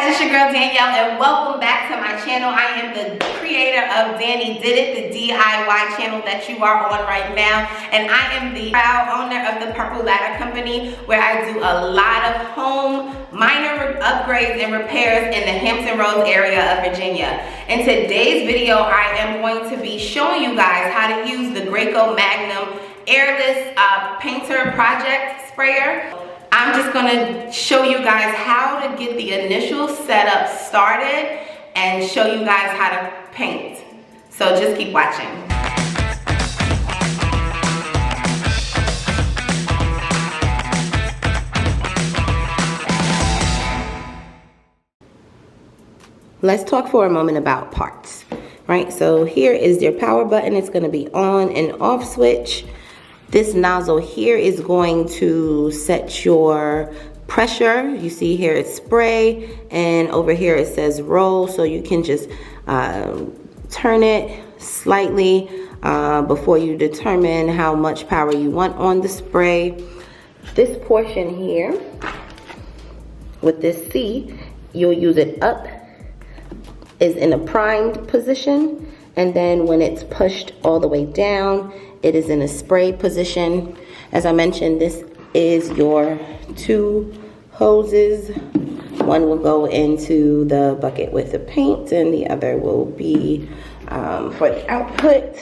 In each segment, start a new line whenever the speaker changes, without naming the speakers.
guys, it's your girl Danielle and welcome back to my channel. I am the creator of Danny Did It, the DIY channel that you are on right now. And I am the proud owner of the Purple Ladder Company, where I do a lot of home minor upgrades and repairs in the Hampton Roads area of Virginia. In today's video, I am going to be showing you guys how to use the Graco Magnum airless painter project sprayer. I'm just gonna show you guys how to get the initial setup started and show you guys how to paint. So just keep watching. Let's talk for a moment about parts, right? So here is your power button. It's gonna be on and off switch. This nozzle here is going to set your pressure. You see here it's spray, and over here it says roll, so you can just turn it slightly before you determine how much power you want on the spray. This portion here with this C, you'll use it up, is in a primed position, and then when it's pushed all the way down, it is in a spray position. As I mentioned, this is your two hoses. One will go into the bucket with the paint, and the other will be for the output.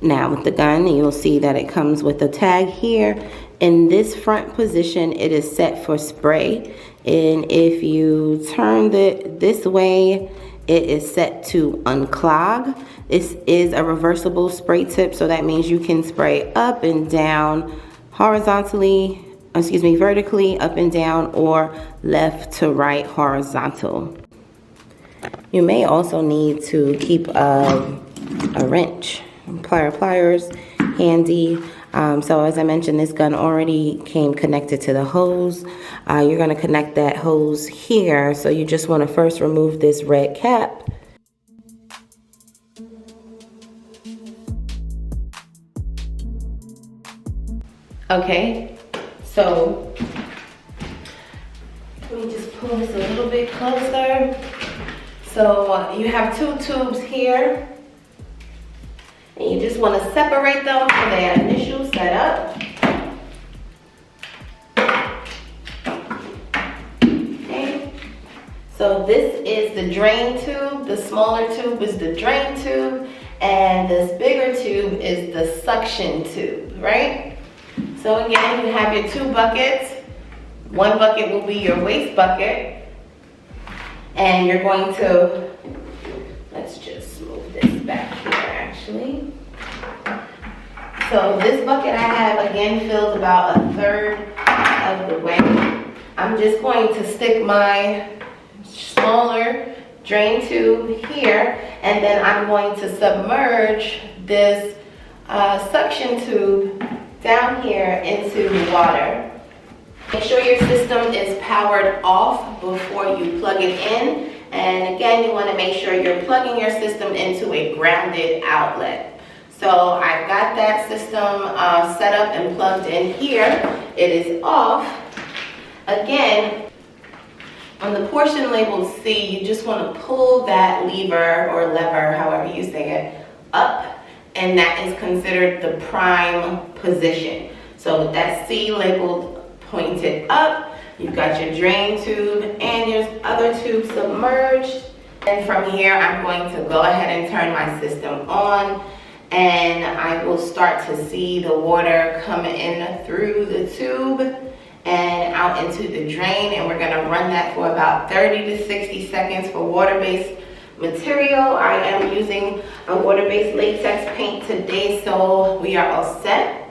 Now with the gun, you'll see that it comes with a tag here. In this front position, it is set for spray. And if you turn this way, it is set to unclog. This is a reversible spray tip, so that means you can spray up and down, vertically up and down, or left to right horizontal. You may also need to keep a wrench, pliers handy. So as I mentioned, this gun already came connected to the hose. You're gonna connect that hose here. So you just wanna first remove this red cap. Okay, so let me just pull this a little bit closer. So you have two tubes here, and you just want to separate them for their initial setup. Okay, so this is the drain tube. The smaller tube is the drain tube, and this bigger tube is the suction tube, right? So again, you have your two buckets. One bucket will be your waste bucket. And you're going to, let's just move this back here actually. So this bucket I have, again, fills about 1/3 of the way. I'm just going to stick my smaller drain tube here, and then I'm going to submerge this suction tube down here into water. Make sure your system is powered off before you plug it in. And again, you want to make sure you're plugging your system into a grounded outlet. So I've got that system set up and plugged in here. It is off. Again, on the portion labeled C, you just want to pull that lever or lever, however you say it, up. And that is considered the prime position. So with that C labeled pointed up, you've got your drain tube and your other tube submerged. And from here, I'm going to go ahead and turn my system on, and I will start to see the water come in through the tube and out into the drain. And we're gonna run that for about 30 to 60 seconds for water-based material. I am using a water-based latex paint today, so we are all set.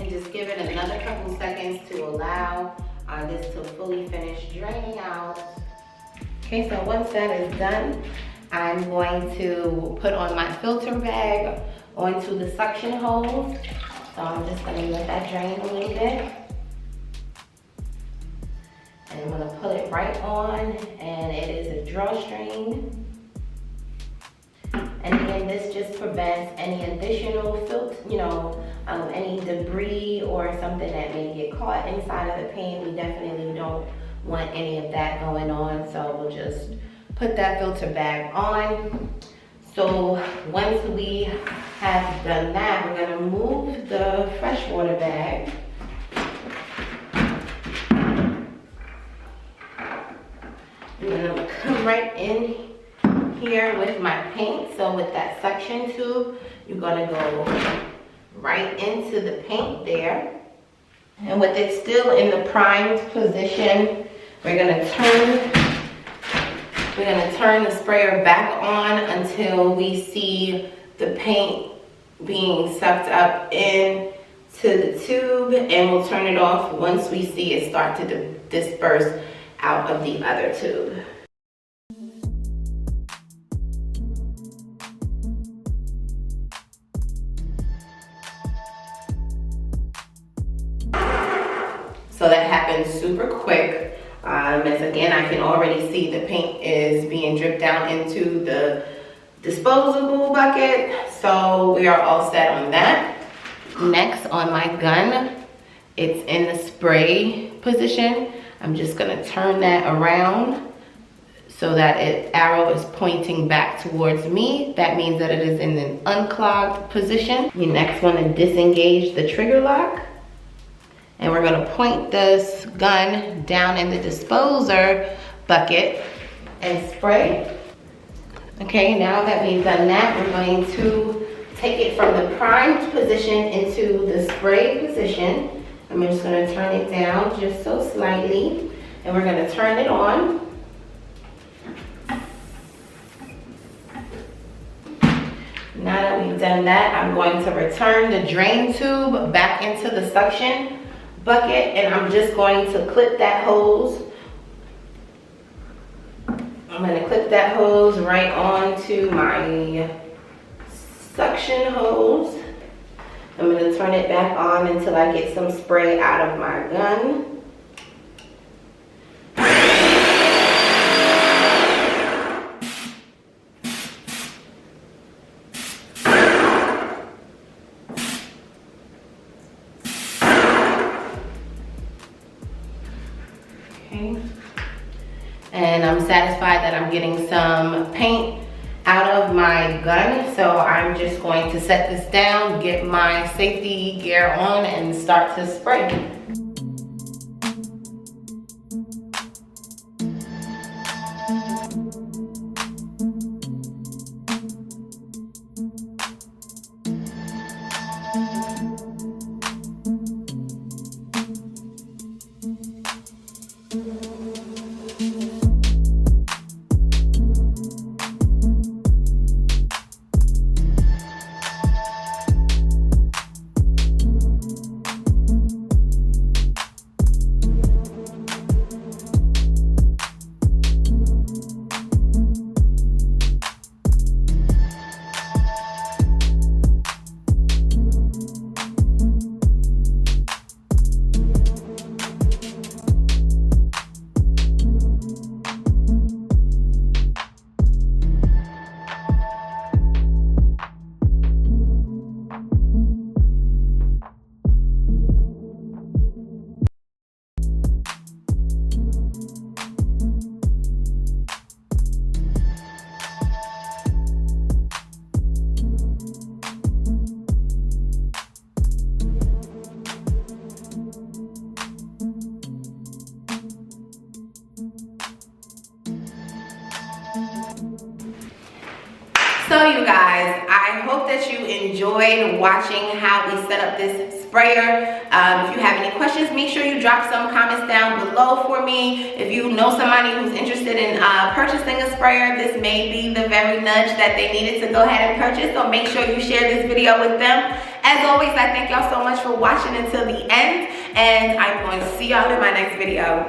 and just give it another couple seconds to allow this to fully finish draining out. Okay, so once that is done, I'm going to put on my filter bag onto the suction hose. So I'm just gonna let that drain a little bit. And I'm gonna pull it right on, and it is a drawstring. And again, this just prevents any additional any debris or something that may get caught inside of the paint. We definitely don't want any of that going on. So we'll just put that filter bag on. So once we have done that, we're gonna move the freshwater bag. And then I'm gonna come right in here with my paint. So with that suction tube, you're gonna go right into the paint there. And with it still in the primed position, we're gonna turn the sprayer back on until we see the paint being sucked up into the tube, and we'll turn it off once we see it start to disperse out of the other tube. So that happened super quick. As again, I can already see the paint is being dripped down into the disposable bucket. So we are all set on that. Next on my gun, it's in the spray position. I'm just gonna turn that around so that arrow is pointing back towards me. That means that it is in an unclogged position. You next wanna disengage the trigger lock. And we're gonna point this gun down in the disposer bucket and spray. Okay, now that we've done that, we're going to take it from the primed position into the spray position. I'm just gonna turn it down just so slightly, and we're gonna turn it on. Now that we've done that, I'm going to return the drain tube back into the suction bucket, and I'm just going to clip that hose. I'm going to clip that hose right onto my suction hose. I'm going to turn it back on until I get some spray out of my gun. And I'm satisfied that I'm getting some paint out of my gun. So I'm just going to set this down, get my safety gear on, and start to spray. So you guys, I hope that you enjoyed watching how we set up this sprayer. If you have any questions, make sure you drop some comments down below for me. If you know somebody who's interested in purchasing a sprayer, this may be the very nudge that they needed to go ahead and purchase. So make sure you share this video with them. As always, I thank y'all so much for watching until the end, and I'm going to see y'all in my next video.